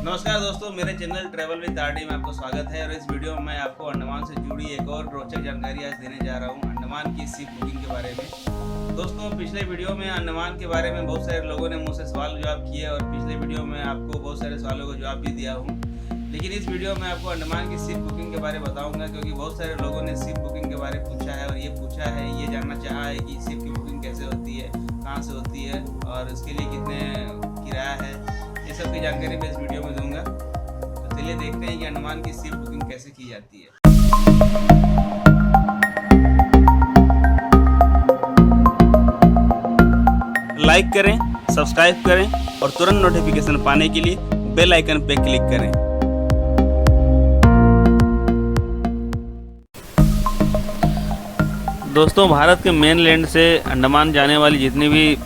नमस्कार दोस्तों, मेरे चैनल ट्रैवल विद आरडी में आपको स्वागत है। और इस वीडियो में मैं आपको अंडमान से जुड़ी एक और रोचक जानकारी आज देने जा रहा हूं अंडमान की शिप बुकिंग के बारे में। दोस्तों, पिछले वीडियो में अंडमान के बारे में बहुत सारे लोगों ने मुझसे सवाल जवाब किए और पिछले वीडियो में आपको बहुत सारे सवालों का जवाब भी दिया हूँ। लेकिन इस वीडियो में आपको अंडमान की शिप बुकिंग के बारे में बताऊँगा, क्योंकि बहुत सारे लोगों ने शिप बुकिंग के बारे में पूछा है और ये जानना चाहा है कि शिप की बुकिंग कैसे होती है, कहाँ से होती है और इसके लिए कितने किराया है। ये सब की जानकारी मैं इस वीडियो में दूंगा। तो चलिए देखते हैं कि अंडमान की शिप बुकिंग कैसे की जाती है। लाइक करें, सब्सक्राइब करें और तुरंत नोटिफिकेशन पाने के लिए बेल आइकन पर क्लिक करें। दोस्तों, भारत के मेन लैंड से अंडमान जाने वाली जितनी भी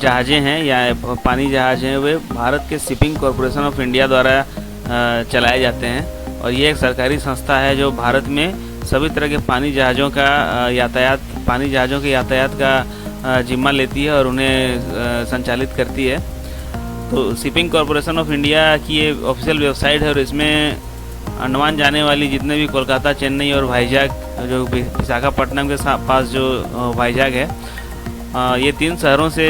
जहाज़ें हैं या पानी जहाज़ हैं, वे भारत के शिपिंग कॉरपोरेशन ऑफ इंडिया द्वारा चलाए जाते हैं। और ये एक सरकारी संस्था है जो भारत में सभी तरह के पानी जहाज़ों के यातायात का जिम्मा लेती है और उन्हें संचालित करती है। तो शिपिंग कॉरपोरेशन ऑफ इंडिया की ये ऑफिशियल वेबसाइट है और इसमें अंडमान जाने वाली जितने भी कोलकाता, चेन्नई और भाईजाग, जो विशाखापट्टनम के पास जो भाईजाग है, ये 3 शहरों से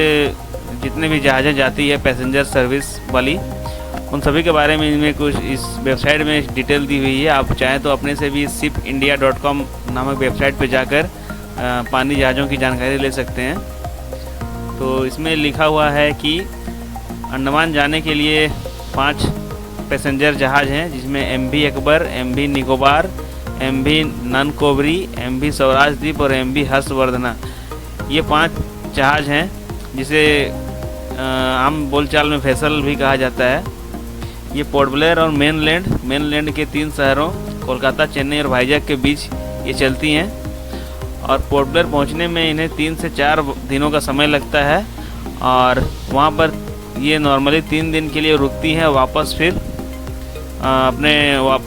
जितने भी जहाज़ें जाती है पैसेंजर सर्विस वाली, उन सभी के बारे में इनमें कुछ इस वेबसाइट में डिटेल दी हुई है। आप चाहें तो अपने से भी shipindia.com नामक वेबसाइट पर जाकर पानी जहाज़ों की जानकारी ले सकते हैं। तो इसमें लिखा हुआ है कि अंडमान जाने के लिए 5 पैसेंजर जहाज़ हैं, जिसमें MV Akbar, MV Nicobar, MV ननकोबरी, MV Swaraj द्वीप और MV हर्षवर्धना, ये 5 जहाज़ हैं, जिसे आम बोलचाल में फैसल भी कहा जाता है। ये पोर्ट ब्लेयर और मेनलैंड के 3 शहरों कोलकाता, चेन्नई और भाईजाग के बीच ये चलती हैं। और पोर्ट ब्लेयर पहुंचने में इन्हें 3 से 4 दिनों का समय लगता है और वहां पर ये नॉर्मली 3 दिन के लिए रुकती हैं, वापस फिर अपने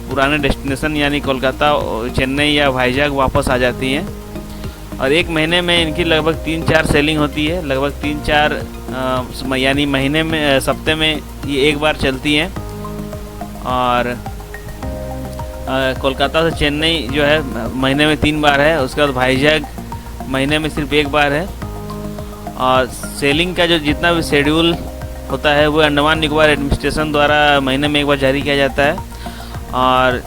पुराने डेस्टिनेशन यानी कोलकाता, चेन्नई या भाईजाग वापस आ जाती हैं। और 1 महीने में इनकी लगभग 3-4 सेलिंग होती है। लगभग 3-4 यानी महीने में, सप्ते में ये 1 बार चलती हैं। और कोलकाता से चेन्नई जो है महीने में 3 बार है। उसके बाद भाईजाग महीने में सिर्फ 1 बार है। और सेलिंग का जो जितना भी शेड्यूल होता है वो अंडमान निकोबार एडमिनिस्ट्रेशन द्वारा महीने में 1 बार जारी किया जाता है। और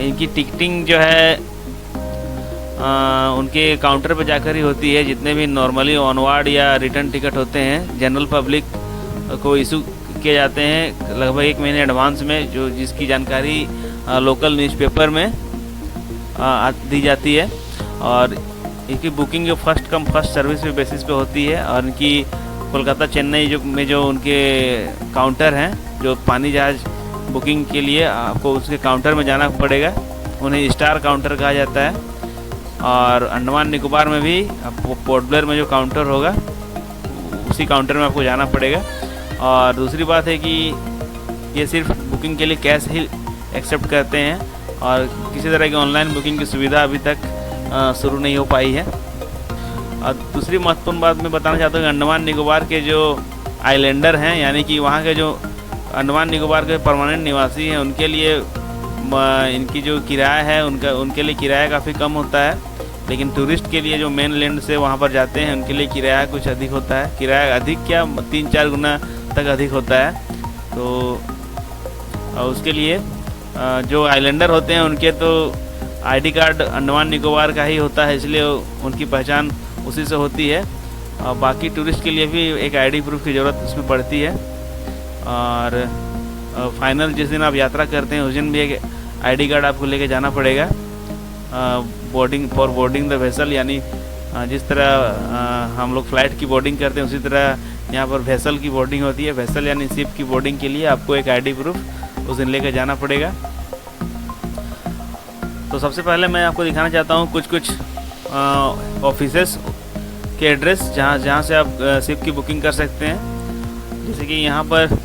इनकी टिकटिंग जो है उनके काउंटर पर जाकर ही होती है। जितने भी नॉर्मली ऑनवर्ड या रिटर्न टिकट होते हैं जनरल पब्लिक को इशू किए जाते हैं लगभग 1 महीने एडवांस में, जो जिसकी जानकारी लोकल न्यूज़पेपर में दी जाती है। और इनकी बुकिंग जो फर्स्ट कम फर्स्ट सर्विस पे बेसिस पे होती है। और इनकी कोलकाता, चेन्नई में जो उनके काउंटर हैं, जो पानी जहाज़ बुकिंग के लिए आपको उसके काउंटर में जाना पड़ेगा, उन्हें स्टार काउंटर कहा जाता है। और अंडमान निकोबार में भी आपको पोर्ट ब्लेयर में जो काउंटर होगा उसी काउंटर में आपको जाना पड़ेगा। और दूसरी बात है कि ये सिर्फ बुकिंग के लिए कैश ही एक्सेप्ट करते हैं और किसी तरह की ऑनलाइन बुकिंग की सुविधा अभी तक शुरू नहीं हो पाई है। और दूसरी महत्वपूर्ण बात मैं बताना चाहता हूँ कि अंडमान निकोबार के जो आइलैंडर हैं, यानी कि वहाँ के जो अंडमान निकोबार के परमानेंट निवासी हैं, उनके लिए इनकी जो किराया है उनके लिए किराया काफ़ी कम होता है। लेकिन टूरिस्ट के लिए जो मेन लैंड से वहाँ पर जाते हैं उनके लिए किराया कुछ अधिक होता है। किराया अधिक क्या, 3-4 गुना तक अधिक होता है। तो उसके लिए जो आइलैंडर होते हैं उनके तो आईडी कार्ड अंडमान निकोबार का ही होता है, इसलिए उनकी पहचान उसी से होती है। और बाकी टूरिस्ट के लिए भी एक आईडी प्रूफ की ज़रूरत उसमें पड़ती है। और फाइनल जिस दिन आप यात्रा करते हैं उस दिन भी एक आईडी कार्ड आपको लेके जाना पड़ेगा बोर्डिंग द वेसल, यानी जिस तरह हम लोग फ़्लाइट की बोर्डिंग करते हैं उसी तरह यहाँ पर वेसल की बोर्डिंग होती है। वेसल यानी शिप की बोर्डिंग के लिए आपको एक आईडी प्रूफ उस दिन लेके जाना पड़ेगा। तो सबसे पहले मैं आपको दिखाना चाहता हूँ कुछ ऑफिसेस के एड्रेस जहाँ से आप शिप की बुकिंग कर सकते हैं। जैसे कि यहाँ पर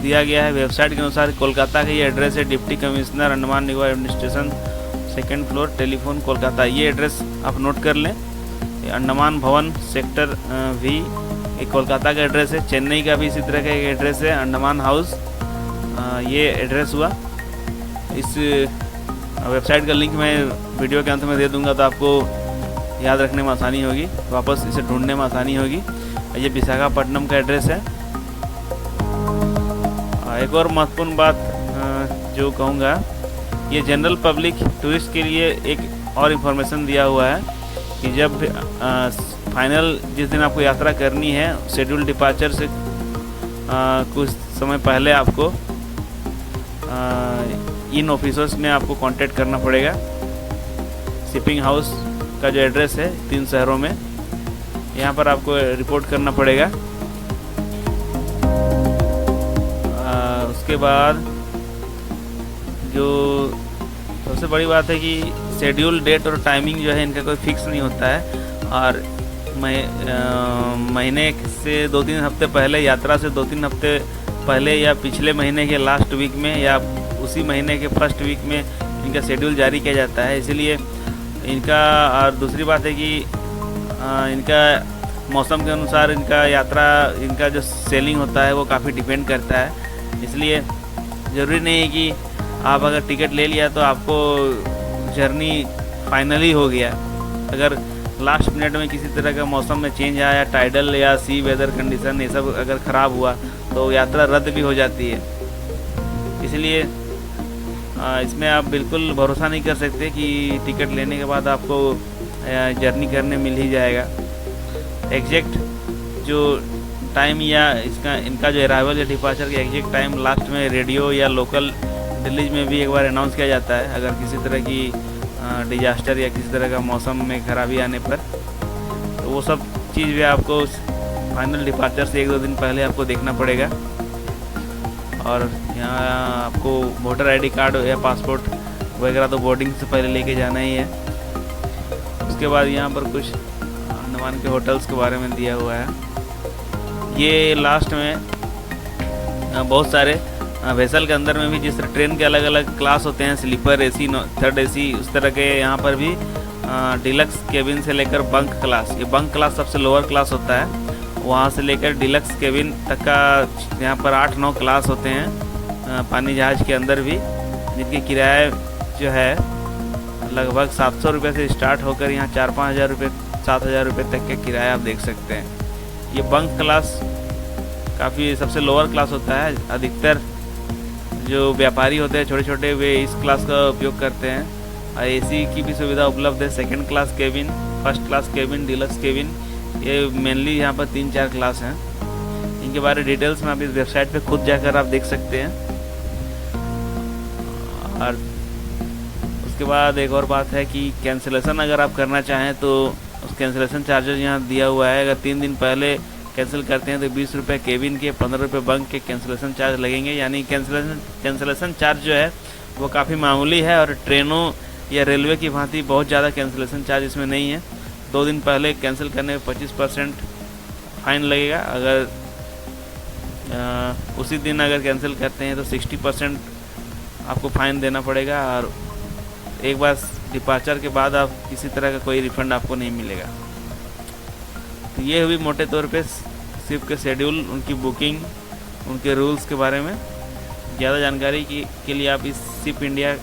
दिया गया है वेबसाइट के अनुसार कोलकाता का ये एड्रेस है, deputy commissioner Andaman Nicobar administration, 2nd floor, telephone Kolkata. ये एड्रेस आप नोट कर लें। अंडमान भवन सेक्टर V एक कोलकाता का एड्रेस है। चेन्नई का भी इसी तरह का एक एड्रेस है, अंडमान हाउस ये एड्रेस हुआ। इस वेबसाइट का लिंक मैं वीडियो के अंत में दे दूंगा, तो आपको याद रखने में आसानी होगी, वापस इसे ढूंढने में आसानी होगी। ये विशाखापट्टनम का एड्रेस है। एक और महत्वपूर्ण बात जो कहूँगा, ये जनरल पब्लिक टूरिस्ट के लिए एक और इन्फॉर्मेशन दिया हुआ है कि जब फाइनल जिस दिन आपको यात्रा करनी है, शेड्यूल डिपार्चर से कुछ समय पहले आपको इन ऑफिसर्स में आपको कांटेक्ट करना पड़ेगा। शिपिंग हाउस का जो एड्रेस है 3 शहरों में, यहाँ पर आपको रिपोर्ट करना पड़ेगा। उसके बाद जो सबसे बड़ी बात है कि शेड्यूल डेट और टाइमिंग जो है इनका कोई फिक्स नहीं होता है, और महीने से 2-3 हफ्ते पहले, यात्रा से 2-3 हफ्ते पहले या पिछले महीने के लास्ट वीक में या उसी महीने के फर्स्ट वीक में इनका शेड्यूल जारी किया जाता है। इसीलिए इनका, और दूसरी बात है कि इनका मौसम के अनुसार इनका यात्रा, इनका जो सेलिंग होता है वो काफ़ी डिपेंड करता है। इसलिए ज़रूरी नहीं है कि आप अगर टिकट ले लिया तो आपको जर्नी फाइनली हो गया। अगर लास्ट मिनट में किसी तरह का मौसम में चेंज आया, टाइडल या सी वेदर कंडीशन ये सब अगर ख़राब हुआ तो यात्रा रद्द भी हो जाती है। इसलिए इसमें आप बिल्कुल भरोसा नहीं कर सकते कि टिकट लेने के बाद आपको जर्नी करने मिल ही जाएगा। एग्जैक्ट जो टाइम या इनका जो अराइवल या डिपार्चर का एग्जैक्ट टाइम लास्ट में रेडियो या लोकल दिल्ली में भी एक बार अनाउंस किया जाता है, अगर किसी तरह की डिजास्टर या किसी तरह का मौसम में खराबी आने पर। तो वो सब चीज़ भी आपको फाइनल डिपार्चर से 1-2 दिन पहले आपको देखना पड़ेगा। और यहाँ आपको वोटर आईडी कार्ड या पासपोर्ट वगैरह तो बोर्डिंग से पहले लेके जाना ही है। उसके बाद यहाँ पर कुछ अंडमान के होटल्स के बारे में दिया हुआ है। ये लास्ट में बहुत सारे वेसल के अंदर में भी, जिस तरह ट्रेन के अलग अलग क्लास होते हैं, स्लीपर एसी, थर्ड एसी, उस तरह के यहाँ पर भी डिलक्स केबिन से लेकर बंक क्लास, ये बंक क्लास सबसे लोअर क्लास होता है, वहाँ से लेकर डिलक्स केबिन तक का यहाँ पर 8-9 क्लास होते हैं पानी जहाज़ के अंदर भी, जिनके किराए जो है लगभग 700 रुपये से स्टार्ट होकर यहाँ 4-5 हज़ार रुपये, 7 हज़ार रुपये तक के किराया आप देख सकते हैं। ये बंक क्लास काफ़ी सबसे लोअर क्लास होता है। अधिकतर जो व्यापारी होते हैं छोटे छोटे, वे इस क्लास का उपयोग करते हैं। और एसी की भी सुविधा उपलब्ध है। Second class cabin, first class cabin, deluxe cabin, ये मेनली यहाँ पर 3-4 क्लास हैं। इनके बारे में डिटेल्स में आप इस वेबसाइट पे खुद जाकर आप देख सकते हैं। और उसके बाद एक और बात है कि कैंसिलेशन अगर आप करना चाहें तो उस कैंसिलेशन चार्जेस यहाँ दिया हुआ है। अगर 3 दिन पहले कैंसिल करते हैं तो 20 रुपये केबिन के, 15 रुपये बंक के कैंसिलेशन चार्ज लगेंगे। यानी कैंसिलेशन चार्ज जो है वो काफ़ी मामूली है, और ट्रेनों या रेलवे की भांति बहुत ज़्यादा कैंसिलेशन चार्ज इसमें नहीं है। 2 दिन पहले कैंसिल करने पर 25% फाइन लगेगा। अगर उसी दिन अगर कैंसिल करते हैं तो 60% आपको फ़ाइन देना पड़ेगा, और एक बार डिपार्चर के बाद आप किसी तरह का कोई रिफंड आपको नहीं मिलेगा। तो ये हुई मोटे तौर पे शिप के शेड्यूल, उनकी बुकिंग, उनके रूल्स के बारे में। ज़्यादा जानकारी के लिए आप इस शिप इंडिया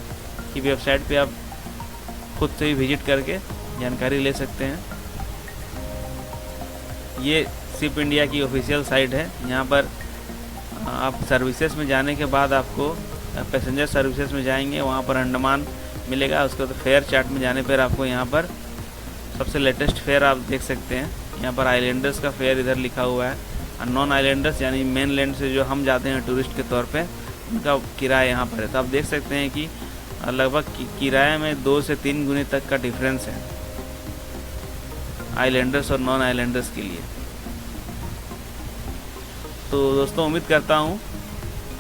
की वेबसाइट पे आप खुद से ही विजिट करके जानकारी ले सकते हैं। ये शिप इंडिया की ऑफिशियल साइट है। यहाँ पर आप सर्विसेज में जाने के बाद आपको पैसेंजर सर्विसेज में जाएंगे, वहाँ पर अंडमान मिलेगा। उसके बाद फेयर चार्ट में जाने पर आपको यहाँ पर सबसे लेटेस्ट फेयर आप देख सकते हैं। यहाँ पर आइलैंडर्स का फेयर इधर लिखा हुआ है, और नॉन आइलैंडर्स यानी मेनलैंड से जो हम जाते हैं टूरिस्ट के तौर पे, उनका किराया यहाँ पर है। तो आप देख सकते हैं कि लगभग किराए में 2 से 3 गुने तक का डिफरेंस है आइलैंडर्स और नॉन आइलैंडर्स के लिए। तो दोस्तों, उम्मीद करता हूँ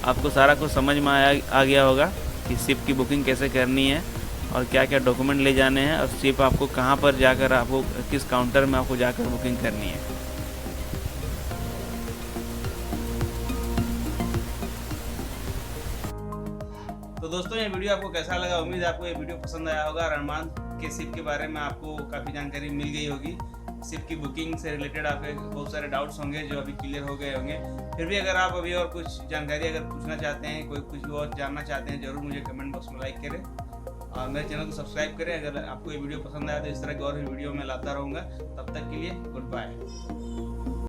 आपको सारा कुछ समझ में आ गया होगा कि शिप की बुकिंग कैसे करनी है और क्या क्या डॉक्यूमेंट ले जाने हैं, और शिप आपको कहाँ पर जाकर, आपको किस काउंटर में आपको जाकर बुकिंग करनी है। तो दोस्तों, ये वीडियो आपको कैसा लगा? उम्मीद है आपको ये वीडियो पसंद आया होगा और अंडमान के शिप के बारे में आपको काफ़ी जानकारी मिल गई होगी। शिप की बुकिंग से रिलेटेड आपके बहुत सारे डाउट्स होंगे जो अभी क्लियर हो गए होंगे। फिर भी अगर आप अभी और कुछ जानकारी अगर पूछना चाहते हैं, कोई कुछ और जानना चाहते हैं, ज़रूर मुझे कमेंट बॉक्स में लाइक करें और मेरे चैनल को सब्सक्राइब करें। अगर आपको ये वीडियो पसंद आया तो इस तरह की और भी वीडियो मैं लाता रहूँगा। तब तक के लिए गुड बाय।